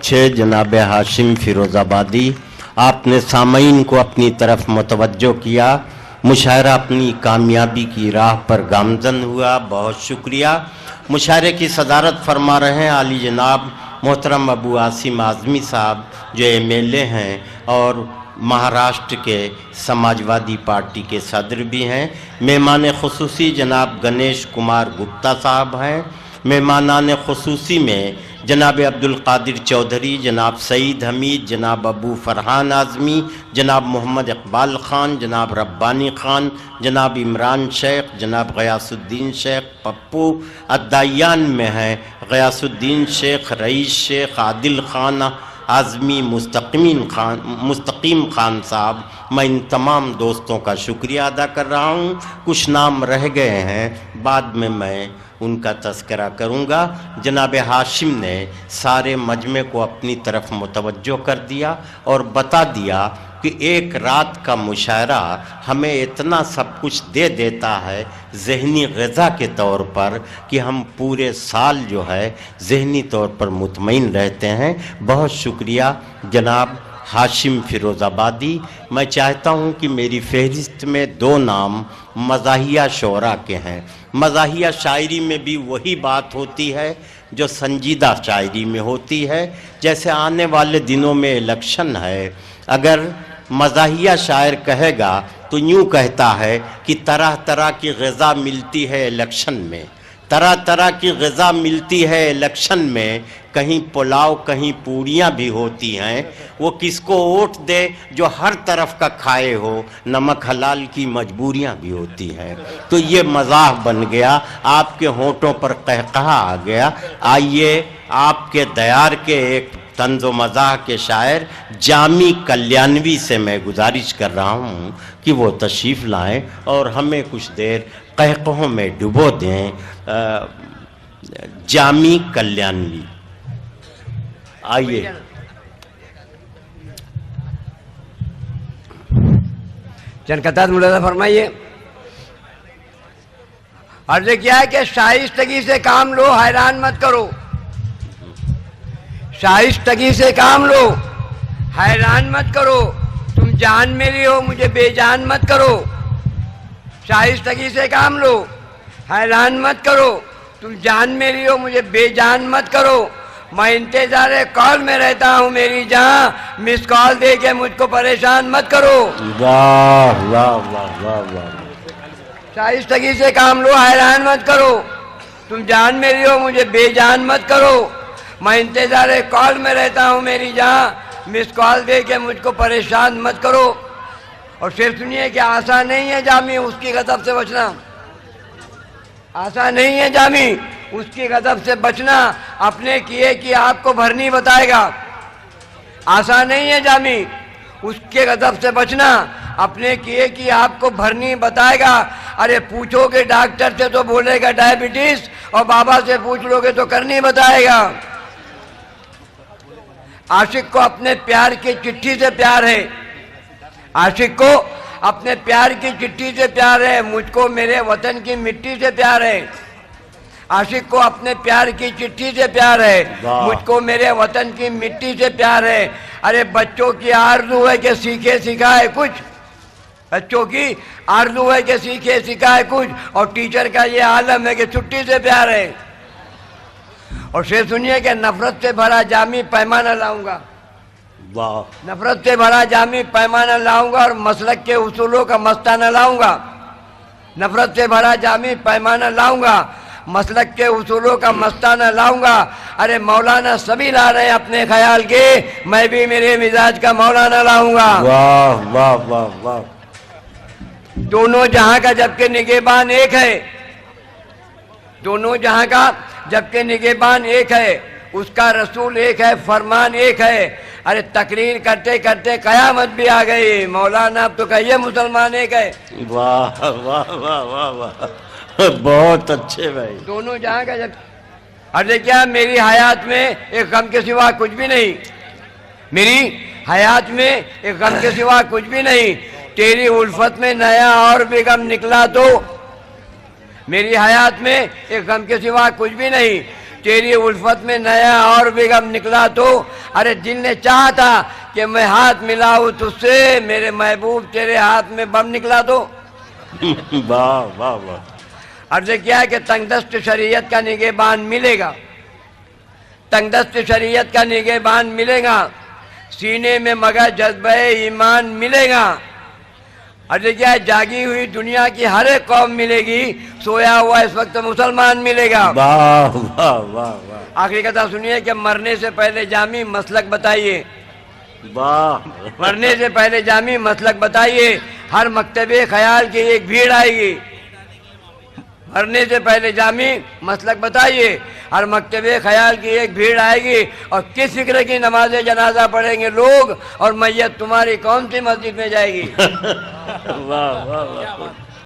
अच्छे जनाब हाशिम फिरोज़ाबादी, आपने सामईन को अपनी तरफ मुतवज्जो किया, मुशायरा अपनी कामयाबी की राह पर गामज़न हुआ। बहुत शुक्रिया। मुशायरे की सदारत फरमा रहे हैं आली जनाब मोहतरम अबू आसिम आज़मी साहब, जो MLA हैं और महाराष्ट्र के समाजवादी पार्टी के सदर भी हैं। मेहमान ख़ुसूसी जनाब गणेश कुमार गुप्ता साहब हैं। मेहमानान ख़ुसूसी में जनाब अब्दुल कादिर चौधरी, जनाब सईद हमीद, जनाब अबू फरहान आज़मी, जनाब मोहम्मद इकबाल ख़ान, जनाब रब्बानी ख़ान, जनाब इमरान शेख, जनाब गयासुद्दीन शेख पप्पू। अद्दायान में हैं गयासुद्दीन शेख, रईस शेख, आदिल ख़ान आज़मी, मुस्तकीम ख़ान साहब। मैं इन तमाम दोस्तों का शुक्रिया अदा कर रहा हूँ। कुछ नाम रह गए हैं, बाद में मैं उनका तज़किरा करूँगा। जनाब हाशिम ने सारे मजमे को अपनी तरफ मुतवज्जो कर दिया और बता दिया कि एक रात का मुशायरा हमें इतना सब कुछ दे देता है ज़हनी ग़िज़ा के तौर पर कि हम पूरे साल जो है ज़हनी तौर पर मुतमईन रहते हैं। बहुत शुक्रिया जनाब हाशिम फिरोज़ाबादी। मैं चाहता हूँ कि मेरी फहरिस्त में 2 नाम मज़ाहिया शोरा के हैं। मज़ाहिया शायरी में भी वही बात होती है जो संजीदा शायरी में होती है। जैसे आने वाले दिनों में इलेक्शन है, अगर मज़ाहिया शायर कहेगा तो यूँ कहता है कि तरह तरह की ग़िज़ा मिलती है इलेक्शन में, तरह तरह की ग़िज़ा मिलती है इलेक्शन में, कहीं पुलाव कहीं पूड़ियाँ भी होती हैं। वो किसको वोट दे जो हर तरफ का खाए हो, नमक हलाल की मजबूरियाँ भी होती हैं। तो ये मज़ाक बन गया, आपके होंठों पर कहकहा आ गया। आइए आपके दयार के एक तंज़ो मज़ाह के शायर जामी कल्याणवी से मैं गुजारिश कर रहा हूँ कि वो तशरीफ़ लाएं और हमें कुछ देर कहकहों में डुबो दें। जामी कल्याणवी, आइए। चंद कतार मुलाज़ा फरमाइए। अर्ज़ किया है कि शाइस्तगी से काम लो, हैरान मत करो। शाइस्तगी से काम लो, हैरान मत करो। तुम जान मेरी हो, मुझे बेजान मत करो। शाइस्तगी से काम लो, हैरान मत करो। तुम जान मेरी हो, मुझे बेजान मत करो। मैं इंतजार कॉल में रहता हूँ मेरी जहाँ, मिस कॉल दे के मुझको परेशान मत करो। वाह वाह वाह वाह वाह। शाइस्तगी से काम लो, हैरान मत करो। तुम जान मेरी हो, मुझे बेजान मत करो। मैं इंतजार कॉल में रहता हूँ मेरी जहाँ, मिस कॉल दे के मुझको परेशान मत करो। और फिर सुनिए कि आसान नहीं है जामी उसकी गज़ब से बचना। आसान नहीं है जामी उसकी गज़ब से बचना, अपने किए कि आपको भरनी बताएगा। आसान नहीं है जामी उसके गज़ब से बचना, अपने किए कि आपको भरनी बताएगा। अरे पूछोगे डॉक्टर से तो बोलेगा डायबिटीज, और बाबा से पूछ लोगे तो करनी बताएगा। आशिक को अपने प्यार की चिट्ठी से प्यार है, आशिक को अपने प्यार की चिट्ठी से प्यार है। मुझको मेरे वतन की मिट्टी से प्यार है। आशिक को अपने प्यार की चिट्ठी से प्यार है, मुझको मेरे वतन की मिट्टी से प्यार है। अरे बच्चों की आरज़ू है कि सीखे सिखाए कुछ, बच्चों की आरज़ू है कि सीखे सिखाए कुछ, और टीचर का ये आलम है कि छुट्टी से प्यार है। और फिर सुनिए कि नफरत से भरा जामी पैमाना लाऊंगा। वाह। नफरत से भरा जामी पैमाना लाऊंगा और मसलक के उसूलों का मस्ताना लाऊंगा। नफरत से भरा जामी पैमाना लाऊंगा, मसलक के उसूलों का मस्ताना लाऊंगा। अरे मौलाना सभी ला रहे हैं अपने ख्याल के, मैं भी मेरे मिजाज का मौलाना लाऊंगा। वाह वाह वाह वाह। दोनों जहां का जबकि निगहबान एक है, दोनों जहां का जबकि निगहबान एक है, उसका रसूल एक है, फरमान एक है। अरे तकरीर करते करते कयामत भी आ गई, मौलाना अब तो कहिए मुसलमान एक है। वाह वाह वाह वाह वाह, बहुत अच्छे भाई। दोनों जहां का जब, अरे क्या मेरी हयात में एक गम के सिवा कुछ भी नहीं, मेरी हयात में एक गम के सिवा कुछ भी नहीं। तेरी उल्फत में नया और भी गम निकला तो, मेरी हयात में एक गम के सिवा कुछ भी नहीं। तेरी उल्फत में नया और भी गम निकला तो, ارے دل نے چاہا تھا کہ میں ہاتھ ملاؤں تجھ سے، میرے محبوب تیرے ہاتھ میں بم نکلا دو۔ واہ واہ واہ، عرض کیا ہے کہ تنگ دست شریعت کا نگہبان ملے گا، تنگ دست شریعت کا نگہبان ملے گا، سینے میں مگر جذبہ ایمان ملے گا۔ عرض کیا ہے جاگی ہوئی دنیا کی ہر ایک قوم ملے گی، سویا ہوا اس وقت مسلمان ملے گا۔ واہ واہ واہ واہ، آخری کتھا سنیے کہ مرنے سے پہلے جامع مسلک بتائیے، واہ مرنے سے پہلے جامع مسلک بتائیے، ہر مکتب خیال کی ایک بھیڑ آئے گی۔ مرنے سے پہلے جامع مسلک بتائیے، ہر مکتب خیال کی ایک بھیڑ آئے گی، اور کس فکر کی نماز جنازہ پڑھیں گے لوگ، اور میت تمہاری کون سی مسجد میں جائے گی؟ واہ واہ واہ،